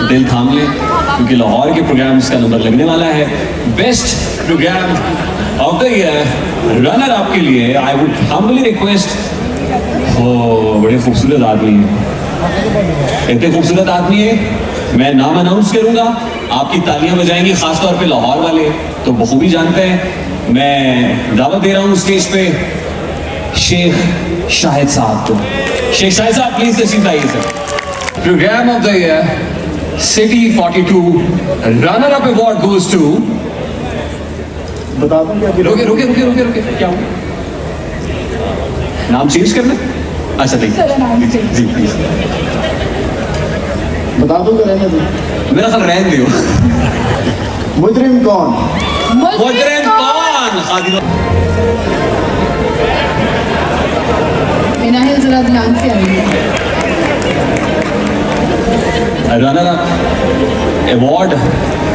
दिल थाम लें क्योंकि लाहौर के प्रोग्राम्स का नंबर लगने वाला है। Best program of the year runner up के लिए आई वुड हम्बली रिक्वेस्ट, बड़े खूबसूरत आदमी हैं, इतने खूबसूरत आदमी है, मैं नाम अनाउंस करूंगा, आपकी तालियां बजाएंगी, खासतौर पे लाहौर वाले तो बखूबी जानते हैं। मैं दावत दे रहा हूं स्टेज पे शेख शाहिद साहब को। शेख शाहिद साहब प्लीज तशरीफ लाइए sir. Program of the year city 42 runner up award goes to, बता दूं क्या? रुके रुके रुके रुके रुके क्या हुआ? नाम चेंज करना? अच्छा नहीं जी प्लीज बता दूं क्या? रहने दो, मेरा ख्याल रहने दो। मुजरिम कौन? मुजरिम कौन? खादिर इनाहिल जरा ध्यान से आइए। रनर अप अवार्ड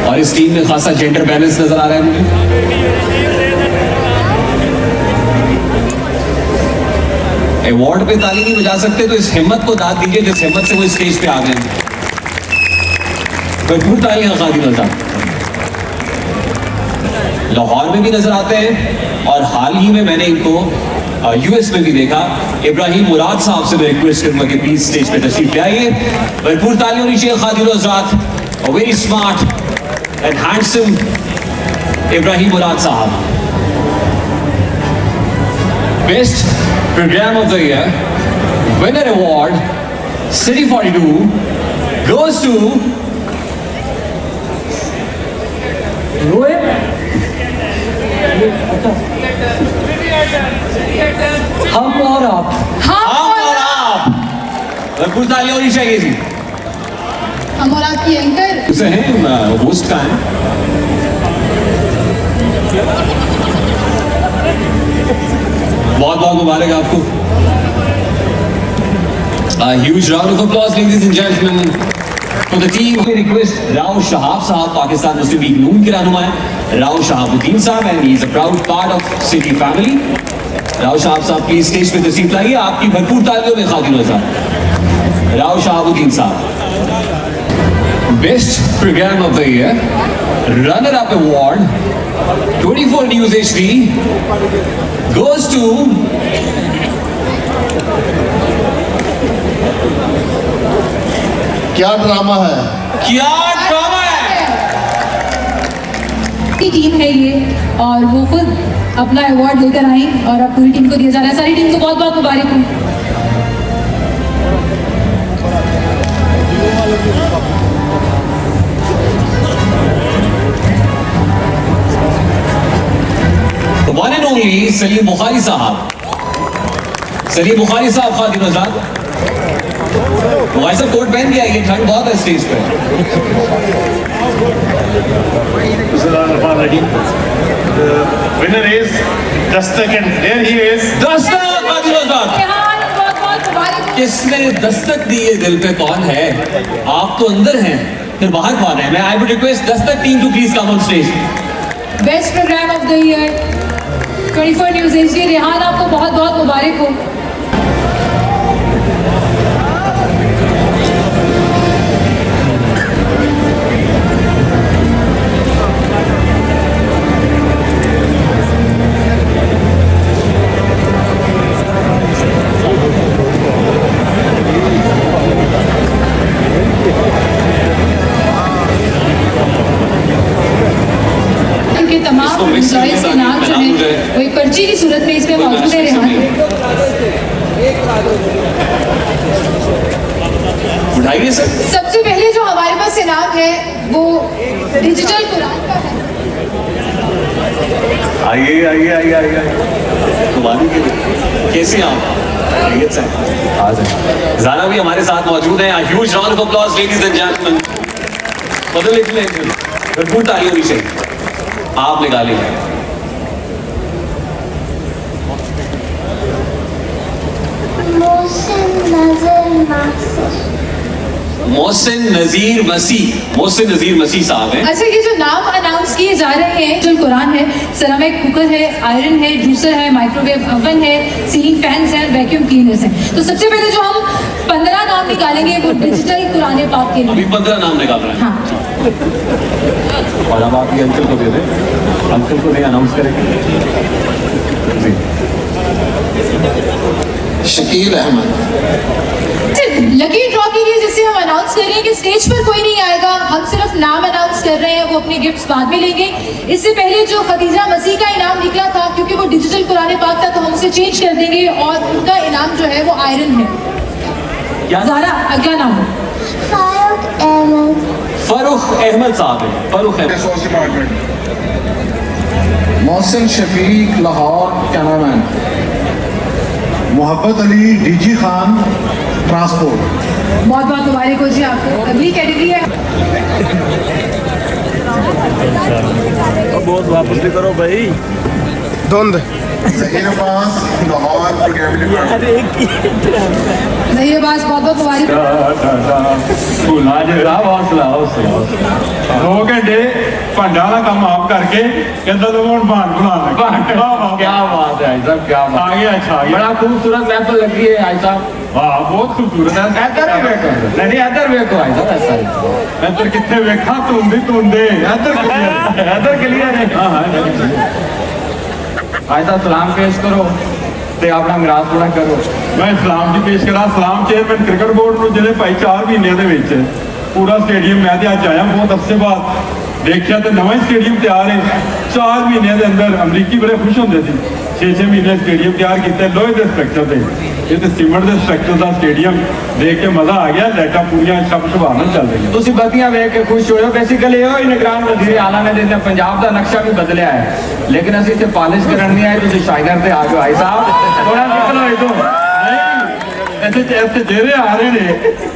और इस टीम में खासा जेंडर बैलेंस नजर आ रहा है मुझे। अवार्ड पे ताली नहीं बजा सकते तो इस हिम्मत को दाद दीजिए जिस हिम्मत से वो स्टेज पे आ गए। भरपूर तालियां खादिर साहब। लाहौर में भी नजर आते हैं और हाल ही में मैंने इनको यूएस में भी देखा। इब्राहिम मुराद साहब से मैं रिक्वेस्ट करूंगा कि प्लीज स्टेज पे तशरीफ ले आइए। भरपूर तालियां होनी चाहिए खादिर हज़रात। Very smart and handsome Ibrahim Murad साहब। Best program of the year winner award city 42 goes to हम और आप। भरपूर तालियां होनी चाहिए जी। हम और आपकी एंकर उसे हैं होस्ट का है। बहुत बहुत मुबारक आपको। Huge round of applause ladies and gentleman for the team. Request Rao Shahab साहब, पाकिस्तान मुस्लिम लीग नून के रहनुमा है राव शहाबुद्दीन साहब and he is a proud part of city family. Rao Shahab साहब प्लीज स्टेज पे तशरीफ लाइए। आपकी भरपूर तालियों में खादिर हज़रात। राव शहाबुद्दीन साहब। Best program of the year runner up award 24 news HD goes to क्या ड्रामा है? क्या ड्रामा है? की टीम है ये और वो खुद अपना अवार्ड लेकर आई और अब पूरी टीम को दिया जा रहा है। सारी टीम को बहुत बहुत मुबारक हो। One and only Salim Bukhari साहब। सलीम बुखारी साहब खादिर हज़रात। भाई साहब कोट पहन के आइए, ठंड बहुत है स्टेज पे। Winner is Dastak and there he is. Dastak Khadir हज़रात। बहुत बहुत मुबारक हो। किसने दस्तक दी है दिल पे? कौन है? आप तो अंदर हैं, फिर बाहर कौन है? मैं I would request Dastak team to please come on stage. Best program of the year 24 news HD। Rehan आपको बहुत बहुत मुबारक हो। तमाम एम्प्लॉइज के नाम जो है वो एक पर्ची की सूरत में इसमें मौजूद है। रेहान उठाइए सर। सबसे पहले जो हमारे पास इनाम है वो डिजिटल कुरान का है। आइए आइए आइए आइए। तुम्हारी कैसी आप? खैरियत से? आ जाए। ज़ारा भी हमारे साथ मौजूद है। Huge round of applause ladies and gentleman. बदल लिख लें, भरपूर तालियां होनी चाहिए। आप निकालिए। मोहसिन नजीर मसीह साहब हैं। अच्छा, ये जो नाम अनाउंस किए जा रहे हैं। जो कुरान है, सेरामिक कुकर है, आयरन है, जूसर है, माइक्रोवेव ओवन है, सीलिंग फैंस हैं, वैक्यूम क्लीनर्स हैं। तो सबसे पहले जो हम 15 नाम निकालेंगे वो डिजिटल कुरान पाक के अभी लिए। 15 नाम निकाल रहे हैं हाँ, और अब आप ये अंकल को दे दें, अंकल को नहीं अनाउंस करेंगे जी। शकील अहमद। लकी ड्रॉ के लिए जैसे हम अनाउंस कर रहे हैं कि स्टेज पर कोई नहीं आएगा, हम सिर्फ नाम अनाउंस कर रहे हैं, वो अपने गिफ्ट्स बाद में लेंगे। इससे पहले जो खदीजा मसीह का इनाम निकला था, क्योंकि वो डिजिटल कुरान पाक था, तो हम उसे चेंज कर देंगे और उनका इनाम जो है वो आयरन है। क्या ज़ारा अगला नाम है। फरूख अहमद साहब है, फरूख अहमद। मोहसिन शफीक लाहौर कैमरामैन। मोहब्बत अली डीजी खान ट्रांसपोर्ट। बहुत बहुत मुबारक हो जी आपको। अगली कैटेगरी है बहुत वापस भी करो भाई। धुंध। Zaheer Abbas Lahore program department. ज़हीर अब्बास, बहुत बहुत मुबारक। दो घंटे भांडा का काम आप करके कहता तो हम भांड बना क्या बात है भाई साहब, क्या बात। आ गया अच्छा आ गया बड़ा खूबसूरत महफिल लग रही है भाई साहब। वाह बहुत खूबसूरत है इधर भी देखो, नहीं इधर देखो भाई साहब, ऐसा ही इधर कितने वेखा तुंदे इधर क्लियर है। भाई साहब सलाम पेश करो ਤੇ ਆਪਣਾ ਮਿਰਾਜ ਪੂਰਾ ਕਰੋ। ਮੈਂ ਸਲਾਮ ਜੀ ਪੇਸ਼ ਕਰਾਂ। ਸਲਾਮ ਚੇਅਰਮੈਨ ਕ੍ਰਿਕਟ ਬੋਰਡ ਨੂੰ ਜਿਹੜੇ ਭਾਈ 4 ਮਹੀਨਿਆਂ ਦੇ ਵਿੱਚ ਪੂਰਾ ਸਟੇਡੀਅਮ ਮੈਂ ਤੇ ਅੱਜ ਆਇਆ ਬਹੁਤ ਅਰਸੇ ਬਾਅਦ ਦੇਖਿਆ ਤੇ ਨਵਾਂ ਸਟੇਡੀਅਮ ਤਿਆਰ ਹੈ। 4 ਮਹੀਨਿਆਂ ਦੇ ਅੰਦਰ ਅਮਰੀਕੀ ਬੜੇ ਖੁਸ਼ ਹੁੰਦੇ ਸੀ। 6-6 ਮਹੀਨੇ ਸਟੇਡੀਅਮ ਤਿਆਰ ਕੀਤਾ ਲੋਹੇ ਦੇ ਸਟਰਕਚਰ ਤੇ, ਇਹ ਤੇ ਸੀਮੈਂਟ ਦੇ ਸਟਰਕਚਰ ਦਾ ਸਟੇਡੀਅਮ ਦੇਖ ਕੇ ਮਜ਼ਾ ਆ ਗਿਆ। ਲਾਈਟਾਂ ਪੂਰੀਆਂ ਸ਼ਬ ਸੁਭਾਨ ਚੱਲ ਰਹੀਆਂ। ਤੁਸੀਂ ਬੱਤੀਆਂ ਵੇਖ ਕੇ ਖੁਸ਼ ਹੋਇਓ। ਬੇਸਿਕਲੀ ਇਹੋ ਹੀ ਨਿਗਰਾਨ ਵਜ਼ੀਰ ਆਲਾ ਨੇ ਜਿਸਨੇ ਪੰਜਾਬ ਦਾ ਨਕਸ਼ਾ ਵੀ ਬਦਲਿਆ ਹੈ, ਲੇਕਿਨ ਅਸੀਂ ਇੱਥੇ ਪਾਲਿਸ਼ ਕਰਨ ਨਹੀਂ ਆਏ। ਤੁਸੀਂ ਸ਼ਾਇਗਰ ਤੇ ਆ ਜਾਓ ਭਾਈ ਸਾਹਿਬ, ਥੋੜਾ ਨਿਕਲੋ ਇਥੋਂ। ਇੱਥੇ ਜਿਹੜੇ ਆ ਰਹੇ ਨੇ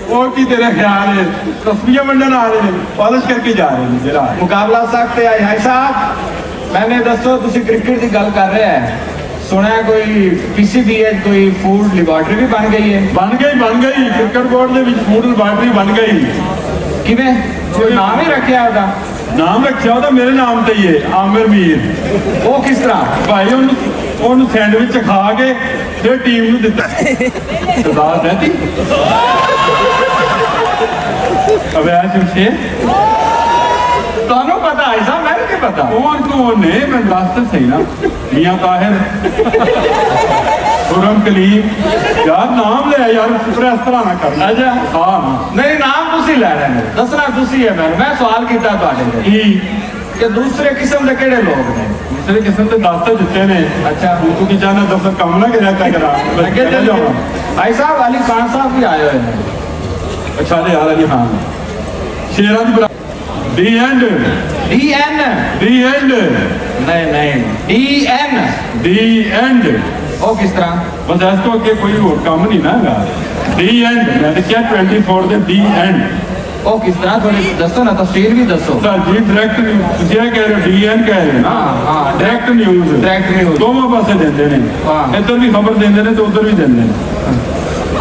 ਉਹ ਕੀ ਤੇਰਾ ਖਿਆਲ ਹੈ ਤਸਵੀਰਾਂ ਵੰਡਣ ਆ ਰਹੇ ਨੇ, ਪਾਲਿਸ਼ ਕਰਕੇ ਜਾ ਰਹੇ ਨੇ ਜਿਹੜਾ ਮੁਕਾਬਲਾ ਸਖਤ ਹੈ ਭਾਈ ਸਾਹਿਬ। ਮੈਨੇ ਦੱਸੋ ਤੁਸੀਂ ਕ੍ਰਿਕਟ ਦੀ ਗੱਲ ਕਰ ਰਹੇ ਹੈ, ਸੁਣਿਆ ਕੋਈ PCBH ਕੋਈ ਫੂਡ ਲੈਬੋਰੇਟਰੀ ਵੀ ਬਣ ਗਈ ਹੈ। ਬਣ ਗਈ ਕ੍ਰਿਕਟ ਬੋਰਡ ਦੇ ਵਿੱਚ ਫੂਡ ਲੈਬੋਰੇਟਰੀ ਬਣ ਗਈ। ਕਿਵੇਂ ਕੋਈ ਨਾਮ ਹੀ ਰੱਖਿਆ ਉਹਦਾ? ਨਾਮ ਰੱਖਿਆ ਉਹਦਾ ਮੇਰੇ ਨਾਮ ਤੇ ਹੀ ਹੈ, ਆਮਿਰ ਮੀਰ। ਉਹ ਕਿਸ ਤਰ੍ਹਾਂ? ਭਾਈ ਉਹਨੂੰ ਸੈਂਡਵਿਚ ਖਾ ਕੇ ਫਿਰ ਟੀਮ ਨੂੰ ਦਿੱਤਾ। ਸਰਦਾਰ ਸਹਿਤੀ ਅਵੈਸ ਹੁਸੈਨ ਤੁਹਾਨੂੰ ਪਤਾ ਹੈ ਸਾਹਿਬ, ਮੈਨੂੰ ਕੀ ਪਤਾ। कौन ने मैं ਦੱਸ ਤਾਂ ਸਹੀ ਨਾ। मियां ताहिर, खुरम कलीम। यार नाम ले यार, इस तरह ना करना। अच्छा हाँ ਨਹੀਂ ਨਾਮ ਤੁਸੀਂ ਲੈ ਰਹੇ ਨੇ, ਦੱਸਣਾ ਤੁਸੀਂ ਹੈ ਮੈਨੂੰ। ਮੈਂ ਸਵਾਲ ਕੀਤਾ ਤੁਹਾਡੇ ਤੋਂ की ਕਿ ਦੂਸਰੇ ਕਿਸਮ ਦੇ ਕਿਹੜੇ ਲੋਕ ਨੇ। दूसरे किस्म के दस तो जितने ने। अच्छा तू की जाना दफ्तर कम ना करा करा ਅੱਗੇ ਚੱਲ ਜਾਓ। ਭਾਈ ਸਾਹਿਬ ਅਲੀ ਖਾਨ ਸਾਹਿਬ ਵੀ ਆਏ ਹੋਏ ਨੇ। अच्छा ले यार अली खान शेरा दी बरा दी एंड DN दी एंड नहीं DN दी एंड ਉਹ ਕਿਸ ਤਰ੍ਹਾਂ? बस इस तो अगे कोई और काम नहीं ना हैगा। दी एंड मैं तो क्या 24 ਦੇ दी एंड ਉਹ ਕਿਸ ਤਰ੍ਹਾਂ? ਥੋੜੀ ਦੱਸੋ ਨਾ, ਤਫਸੀਰ ਵੀ ਦੱਸੋ। ਸਰ ਜੀ ਡਾਇਰੈਕਟ ਤੁਸੀਂ ਇਹ ਕਹਿ ਰਹੇ ਹੋ DN ਕਹਿ ਰਹੇ ਹੋ ਨਾ। ਹਾਂ ਡਾਇਰੈਕਟ ਨਿਊਜ਼ ਡਾਇਰੈਕਟ ਨਿਊਜ਼ ਦੋਵਾਂ ਪਾਸੇ ਦਿੰਦੇ ਨੇ। ਹਾਂ। ਇੱਧਰ ਵੀ ਖਬਰ ਦਿੰਦੇ ਨੇ ਤੇ ਉੱਧਰ ਵੀ ਦਿੰਦੇ ਨੇ।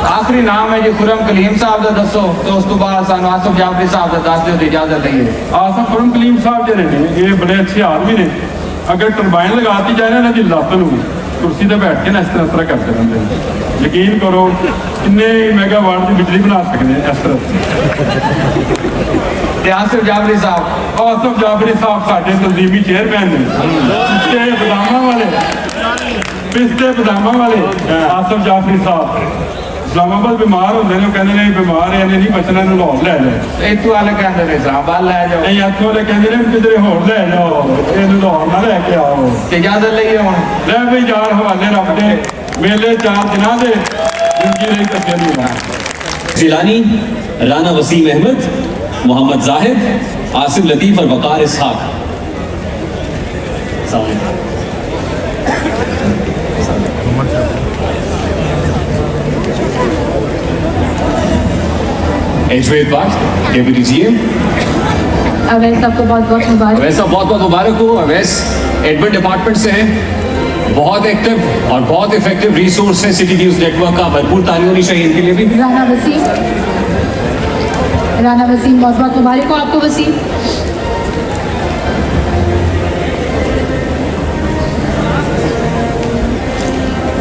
ਆਖਰੀ ਨਾਮ ਹੈ ਜੀ ਖੁਰਮ ਕਲੀਮ ਸਾਹਿਬ ਦਾ ਦੱਸੋ, ਤੇ ਉਸ ਤੋਂ ਬਾਅਦ ਸਾਨੂੰ ਆਸਫ ਜਾਫਰੀ ਸਾਹਿਬ ਦਾ ਦੱਸ ਦਿਓ ਤੇ ਇਜਾਜ਼ਤ ਦਈਏ। ਆਸਫ ਖੁਰਮ ਕਲੀਮ ਸਾਹਿਬ ਜਿਹੜੇ ਨੇ ਇਹ ਬੜੇ ਅੱਛੇ ਆਦਮੀ ਨੇ। ਅਗਰ ਟਰਬਾਈਨ ਲਗਾਤੀ ਜਾਏ ਨਾ ਇਹਨਾਂ ਦੀ ਲੱਤ ਨੂੰ, ਕੁਰਸੀ ਤੇ ਬੈਠ ਕੇ ਨਾ ਇਸ ਤਰ੍ਹਾਂ ਕਰਦੇ ਰਹਿੰਦੇ ਨੇ। ਯਕੀਨ ਕਰੋ ਕਿੰਨੇ ਮੈਗਾਵਾਟ ਦੀ ਬਿਜਲੀ ਬਣਾ ਸਕਦੇ ਨੇ ਇਸ ਤਰ੍ਹਾਂ। ਤੇ ਆਸਫ ਜਾਫਰੀ ਸਾਹਿਬ, ਆਸਫ ਜਾਫਰੀ ਸਾਹਿਬ ਸਾਡੇ ਤਨਜ਼ੀਮੀ ਚੇਅਰਮੈਨ ਨੇ। ਪਿਸਤੇ ਬਦਾਮਾਂ ਵਾਲੇ ਆਸਫ ਜਾਫਰੀ ਸਾਹਿਬ ਇਸਲਾਮਾਬਾਦ ਬਿਮਾਰ ਹੁੰਦੇ ਨੇ। ਉਹ ਕਹਿੰਦੇ ਨੇ ਬਿਮਾਰ ਹੈ, ਇਹਨੇ ਨਹੀਂ ਬਚਣਾ, ਇਹਨੂੰ ਲਾਹੌਰ ਲੈ ਜਾਓ। ਇੱਥੋਂ ਵਾਲੇ ਕਹਿੰਦੇ ਨੇ ਸਾਹਿਬ ਲੈ ਜਾਓ। ਨਹੀਂ ਇੱਥੋਂ ਵਾਲੇ ਕਹਿੰਦੇ ਨੇ ਕਿਧਰੇ ਹੋਰ ਲੈ ਜਾਓ, ਇਹਨੂੰ ਲਾਹੌਰ ਨਾ ਲੈ ਕੇ ਆਓ। ਤੇ ਇਜਾਜ਼ਤ ਲਈਏ ਹੁਣ। ਲੈ ਵੀ ਯਾਰ ਹਵਾਲੇ ਰੱਬ ਦੇ ਮੇਲੇ 4 ਦਿਨਾਂ ਦੇ ਜ਼ਿੰਦਗੀ ਲਈ ਕੱਟੇ ਨਹੀਂ ਹੋਣਾ। जिलानी, राना वसीम अहमद, मोहम्मद जाहिद, आसिफ लतीफ और वकार इसहाक। एजवेद पाक डेप्यूटी जीएम। अवैस आपको बहुत बहुत मुबारक। अवैस साहब बहुत बहुत मुबारक हो। अवैस एडमिन डिपार्टमेंट से हैं, बहुत एक्टिव और बहुत इफेक्टिव रिसोर्स है सिटी न्यूज़ नेटवर्क का। भरपूर ताली होनी चाहिए इनके लिए भी। राना वसीम, बहुत बहुत मुबारक हो आपको वसीम।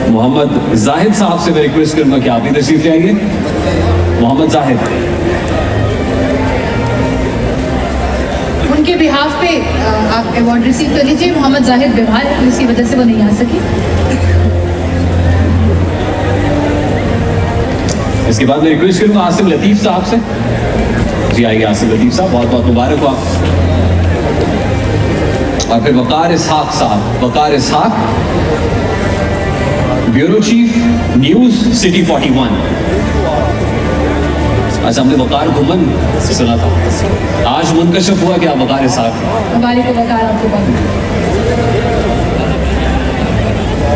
मोहम्मद जाहिद साहब से मैं रिक्वेस्ट करूंगा कि आप भी तशरीफ ले आइए। मोहम्मद जाहिद, उनके बिहाफ पे आप अवार्ड रिसीव कर लीजिए। मोहम्मद जाहिद बीमार है, इसकी वजह से वो नहीं आ सकी। इसके बाद मैं रिक्वेस्ट करूंगा आसिम लतीफ साहब से। जी आइए आसिम लतीफ साहब, बहुत बहुत मुबारक हो आप। और फिर वकार इसहाक साहब, वकार इसहाक, ब्यूरो चीफ न्यूज सिटी 41। अच्छा, हमने वकार घुमन सुना था, आज मुनकशिफ हुआ कि आप वकार इसहाक। मुबारक हो वकार आपको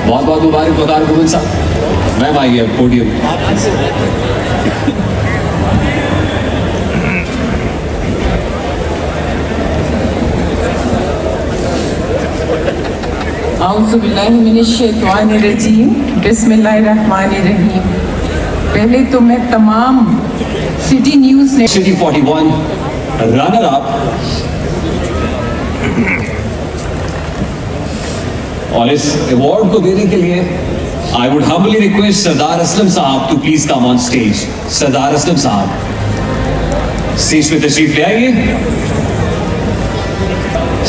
बहुत बहुत मुबारक वकार घुमन साहब। मैम आइए पोडियम। औज़ुबिल्लाहिमिनश्शैतानिर्रजीम, बिस्मिल्लाहिर्रहमानिर्रहीम। पहले तो मैं तमाम सिटी न्यूज़ ने सिटी 41 रनर अप और इस अवार्ड को देने के लिए I would humbly request Sardar Aslam साहब to please come on stage. Sardar Aslam साहब स्टेज पे तशरीफ ले आइए।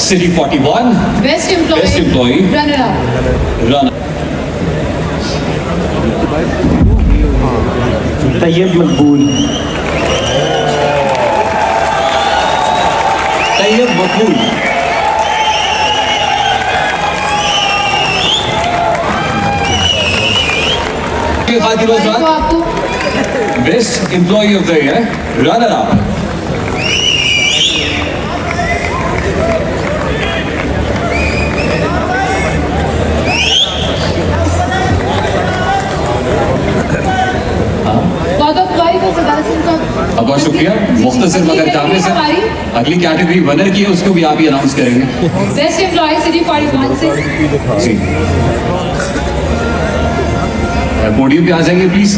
City 41 best Best employee employee. Runner up. Runner Tayyab Maqbool, Tayyab Maqbool, मुबारक हो आपको। Best employee of the year runner up. बहुत शुक्रिया। मुख्तसर मगर जामे से अगली कैटेगरी विनर की है, उसको भी आप ही अनाउंस करेंगे। बेस्ट एम्प्लॉय सिटी 41 से जी पोडियम पे आ जाएंगे प्लीज।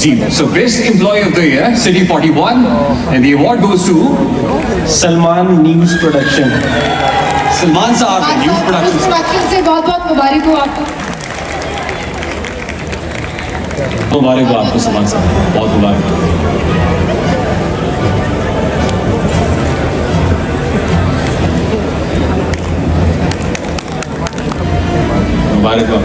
जी so best employee of the year city 41 and the award goes to Salman news production. Salman साहब न्यूज प्रोडक्शन से बहुत बहुत मुबारक हो आपको। मुबारक हो आपको सलमान साहब, बहुत मुबारक। मुबारक हो।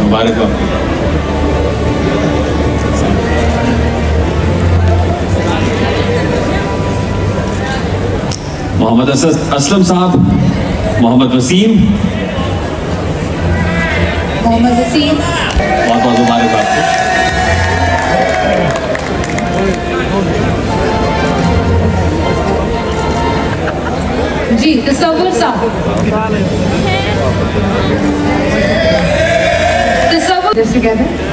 मुबारक हो। मोहम्मद असलम साहब, मोहम्मद वसीम, मोहम्मद वसीम, बहुत बहुत मुबारक आपको। जी तसव्वुर साहब,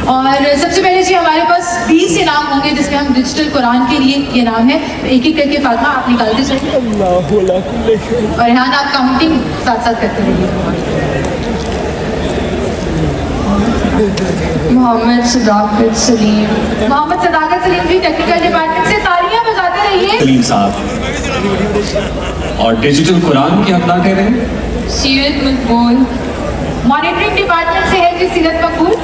और सबसे पहले जी हमारे पास 20 इनाम होंगे जिसमें हम डिजिटल कुरान के लिए ये नाम है। एक एक करके फातिमा आप निकालते चलिए और यहाँ आप काउंटिंग साथ साथ करते रहिए। मोहम्मद सदाकत सलीम, मोहम्मद सदाकत सलीम जी टेक्निकल डिपार्टमेंट से तालियां बजाते रहिए। सलीम साहब और डिजिटल कुरान की हकदार कह रहे हैं सीरत मकबूल, मॉनिटरिंग डिपार्टमेंट से है जी सीरत मकबूल।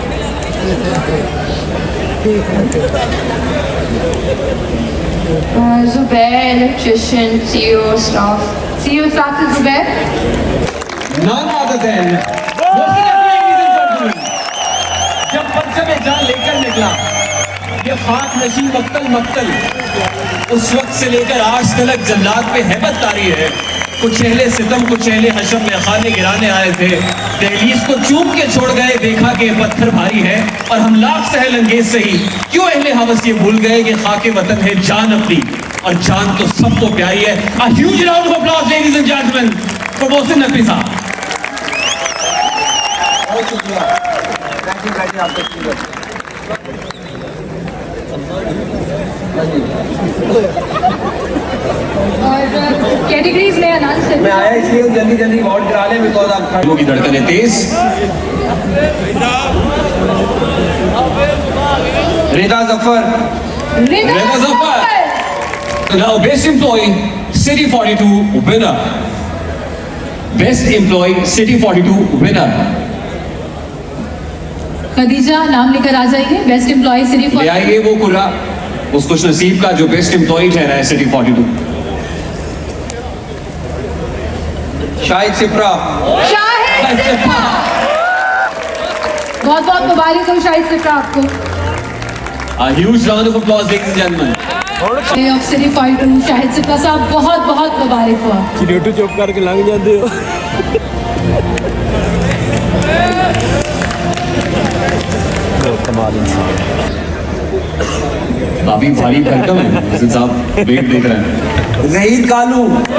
Zubair electrician, CEO staff CEO staff से जुबैर। none other than जब पंचम में जान लेकर निकला ये खाक नशीन मक्तल मक्तल, उस वक्त से लेकर आज तक जन्नत पे हैबत तारी है। कुछ अहले सितम कुछ अहले हशम में खाने गिराने आए थे, दहलीज को चूम के छोड़ गए, देखा कि पत्थर भारी है और हम लाख सहल अंगेज सही। क्यों अहले हवस ये भूल गए कि खाके वतन है जान अपनी, और जान तो सबको प्यारी है। A huge round of applause ladies and gentlemen for Mohsin Naqvi साहब। और कैटेगरीज में अनाउंस मैं आया इसलिए जल्दी जल्दी वोट करा ले, बिकॉज आप लोगों की धड़कनें तेज। रिदा जफर, रिदा रिदा Zafar. Now, Best Employee, City 42 winner. Best Employee, City 42 winner. Khadija नाम लेकर आ जाइए, बेस्ट एम्प्लॉय सिटी ले आइए वो कुर्रा, उस खुश नसीब का जो बेस्ट एम्प्लॉय ठहरा है सिटी 42. शाहिद सिप्रा. शाहिद सिप्रा. बहुत बहुत मुबारक हो शाहिद सिप्रा आपको. A huge round of applause, ladies and gentlemen. Of city 42 Shahid Shipra साहब, बहुत बहुत मुबारक हो. चिड़ियों चुप करके लंघ जाते हो. कमाल इंसान. काफी भारी भरकम है हसन साहब, वेट देख रहे हैं. जहीर कालू. बहुत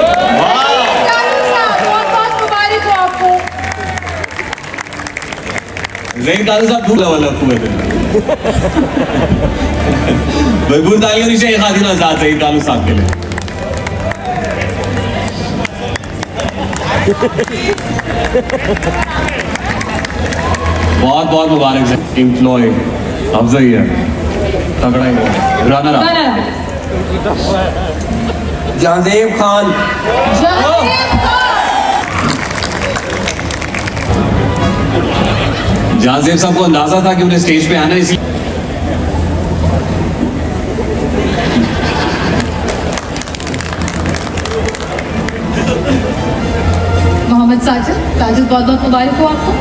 बहुत मुबारक हो आपको. जहीर कालू साहब दूर लेवल अप हुए थे. भरपूर तालियों नीचे एक आदमी आजाद जहीर कालू साहब के लिए. बहुत बहुत मुबारक है. एम्प्लॉय अफजल है, तगड़ा है. Runner up Jahanzeb Khan. जहांजेब साहब को अंदाजा था कि उन्हें स्टेज पे आना, इसलिए मोहम्मद साजिद बहुत बहुत मुबारक हो आपको.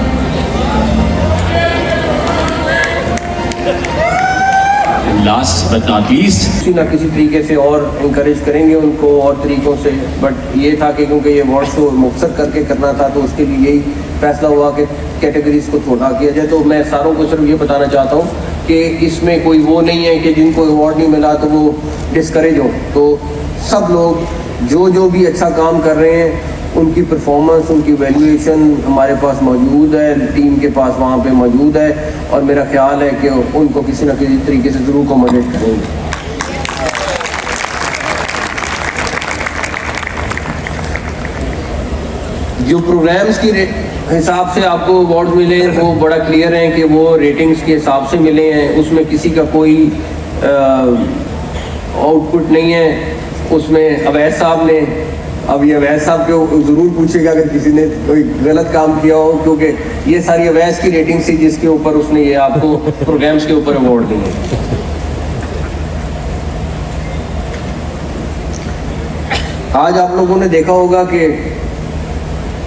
लास्ट बट नॉट लीस्ट, किसी ना किसी तरीके से और इंकरेज करेंगे उनको और तरीकों से. बट ये था कि क्योंकि ये अवार्ड शो मुख्तर करके करना था, तो उसके लिए यही फैसला हुआ कि कैटेगरीज को थोड़ा किया जाए. तो मैं सारों को सिर्फ ये बताना चाहता हूँ कि इसमें कोई वो नहीं है कि जिनको अवार्ड नहीं मिला तो वो डिस्करेज हो. तो सब लोग जो भी अच्छा काम कर रहे हैं, उनकी परफॉर्मेंस, उनकी वैल्यूएशन हमारे पास मौजूद है, टीम के पास वहाँ पे मौजूद है. और मेरा ख्याल है कि उनको किसी न किसी तरीके से ज़रूर कॉमोडेट करेंगे. जो प्रोग्राम्स की हिसाब से आपको अवार्ड मिले हैं वो बड़ा क्लियर है कि वो रेटिंग्स के हिसाब से मिले हैं. उसमें किसी का कोई आउटपुट नहीं है. उसमें अवैध साहब ने, अब ये अवैध साहब को ज़रूर पूछेगा अगर किसी ने कोई गलत काम किया हो, क्योंकि ये सारी अवैध की रेटिंग थी जिसके ऊपर उसने ये आपको प्रोग्राम्स के ऊपर अवार्ड दिए. आज आप लोगों ने देखा होगा कि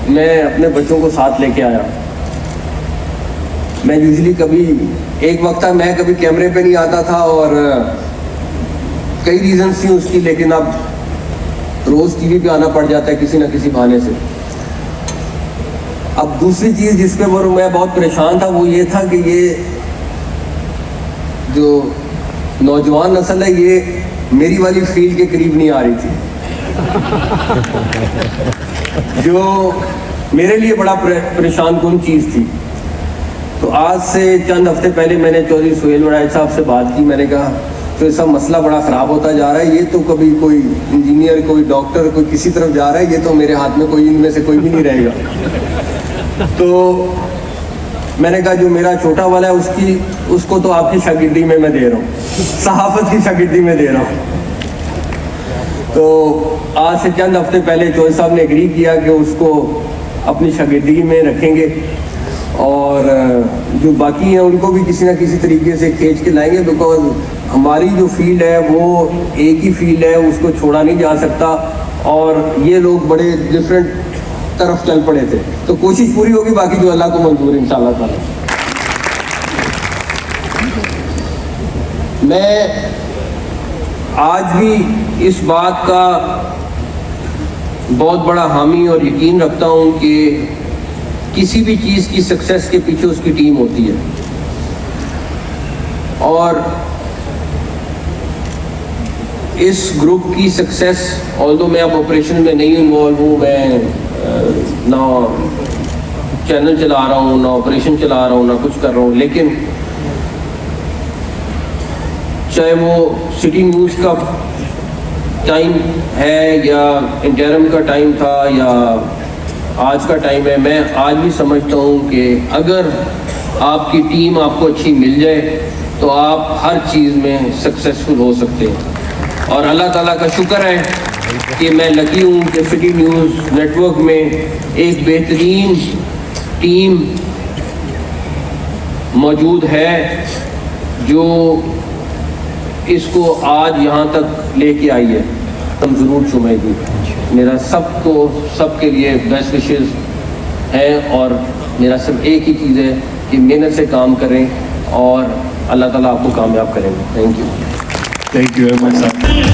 मैं अपने बच्चों को साथ लेके आया. मैं यूजुअली कभी एक वक्त तक मैं कभी कैमरे पे नहीं आता था और कई रीजंस थी उसकी, लेकिन अब रोज टीवी पे आना पड़ जाता है किसी ना किसी बहाने से. अब दूसरी चीज जिस पे मैं बहुत परेशान था वो ये था कि ये जो नौजवान नस्ल है ये मेरी वाली फील्ड के करीब नहीं आ रही थी, जो मेरे लिए बड़ा परेशान कुन चीज़ थी. तो आज से चंद हफ्ते पहले मैंने चौधरी सुहेल वड़ाई साहब से बात की. मैंने कहा तो ऐसा मसला बड़ा ख़राब होता जा रहा है, ये तो कभी कोई इंजीनियर, कोई डॉक्टर, कोई किसी तरफ जा रहा है, ये तो मेरे हाथ में कोई इनमें से कोई भी नहीं रहेगा. तो मैंने कहा जो मेरा छोटा वाला है उसको तो आपकी शागिर्दी में मैं दे रहा हूँ, सहाफ़त की शागिर्दी में दे रहा हूँ. तो आज से चंद हफ्ते पहले चौधरी साहब ने एग्री किया कि उसको अपनी शागिर्दी में रखेंगे और जो बाकी हैं उनको भी किसी ना किसी तरीके से खींच के लाएंगे. बिकॉज हमारी जो फील्ड है वो एक ही फील्ड है, उसको छोड़ा नहीं जा सकता. और ये लोग बड़े डिफरेंट तरफ चल पड़े थे, तो कोशिश पूरी होगी, बाकी जो अल्लाह को मंजूर है इंशाअल्लाह ताला. मैं आज भी इस बात का बहुत बड़ा हामी और यकीन रखता हूँ कि किसी भी चीज़ की सक्सेस के पीछे उसकी टीम होती है. और इस ग्रुप की सक्सेस, ऑल्दो मैं अब ऑपरेशन में नहीं इन्वॉल्व हूँ, मैं ना चैनल चला रहा हूँ, ना ऑपरेशन चला रहा हूँ, ना कुछ कर रहा हूँ, लेकिन चाहे वो सिटी न्यूज़ का टाइम है या इंटरम का टाइम था या आज का टाइम है, मैं आज भी समझता हूँ कि अगर आपकी टीम आपको अच्छी मिल जाए तो आप हर चीज़ में सक्सेसफुल हो सकते हैं. और अल्लाह ताला का शुक्र है कि मैं लकी हूँ कि सिटी न्यूज़ नेटवर्क में एक बेहतरीन टीम मौजूद है जो इसको आज यहाँ तक लेके आई है। हम ज़रूर चुमेगी। मेरा सबके लिए बेस्ट विशेस है और मेरा सिर्फ एक ही चीज़ है कि मेहनत से काम करें और अल्लाह ताला आपको कामयाब करेंगे। Thank you Thank you very much, sir.